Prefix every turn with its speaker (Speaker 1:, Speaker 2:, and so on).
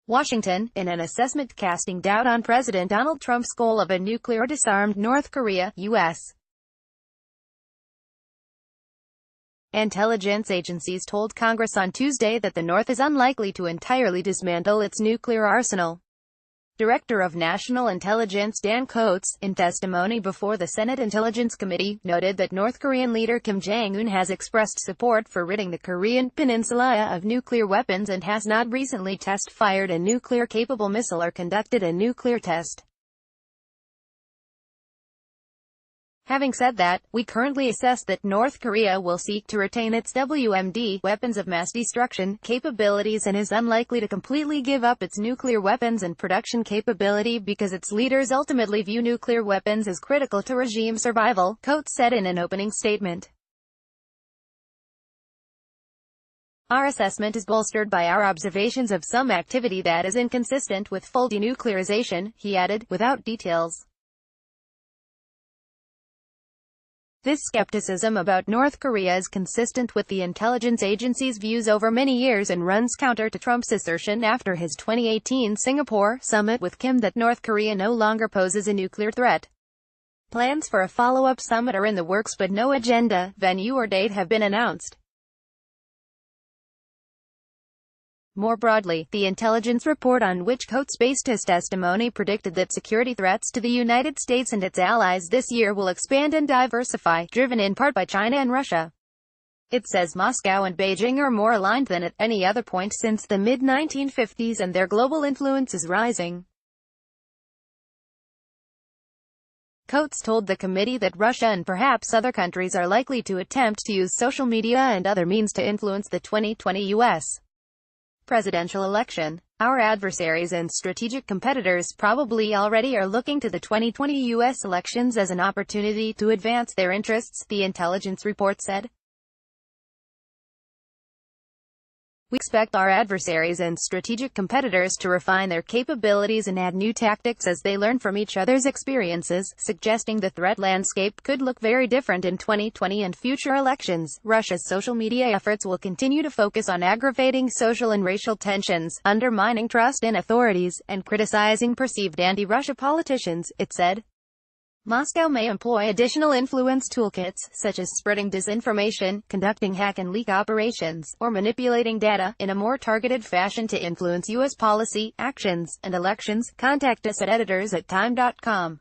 Speaker 1: Washington, in an assessment casting doubt on President Donald Trump's goal of a nuclear disarmed North Korea, U.S. intelligence agencies told Congress on Tuesday that the North is unlikely to entirely dismantle its nuclear arsenal. Director of National Intelligence Dan Coats, in testimony before the Senate Intelligence Committee, noted that North Korean leader Kim Jong-un has expressed support for ridding the Korean peninsula of nuclear weapons and has not recently test-fired a nuclear-capable missile or conducted a nuclear test. Having said that, we currently assess that North Korea will seek to retain its WMD, weapons of mass destruction, capabilities and is unlikely to completely give up its nuclear weapons and production capability because its leaders ultimately view nuclear weapons as critical to regime survival, Coates said in an opening statement. Our assessment is bolstered by our observations of some activity that is inconsistent with full denuclearization, he added, without details. This skepticism about North Korea is consistent with the intelligence agency's views over many years and runs counter to Trump's assertion after his 2018 Singapore summit with Kim that North Korea no longer poses a nuclear threat. Plans for a follow-up summit are in the works but no agenda, venue or date have been announced. More broadly, the intelligence report on which Coates based his testimony predicted that security threats to the United States and its allies this year will expand and diversify, driven in part by China and Russia. It says Moscow and Beijing are more aligned than at any other point since the mid-1950s and their global influence is rising. Coates told the committee that Russia and perhaps other countries are likely to attempt to use social media and other means to influence the 2020 U.S. presidential election. Our adversaries and strategic competitors probably already are looking to the 2020 U.S. elections as an opportunity to advance their interests, the intelligence report said. We expect our adversaries and strategic competitors to refine their capabilities and add new tactics as they learn from each other's experiences, suggesting the threat landscape could look very different in 2020 and future elections. Russia's social media efforts will continue to focus on aggravating social and racial tensions, undermining trust in authorities, and criticizing perceived anti-Russia politicians, it said. Moscow may employ additional influence toolkits, such as spreading disinformation, conducting hack and leak operations, or manipulating data, in a more targeted fashion to influence U.S. policy, actions, and elections. Contact us at editors@time.com.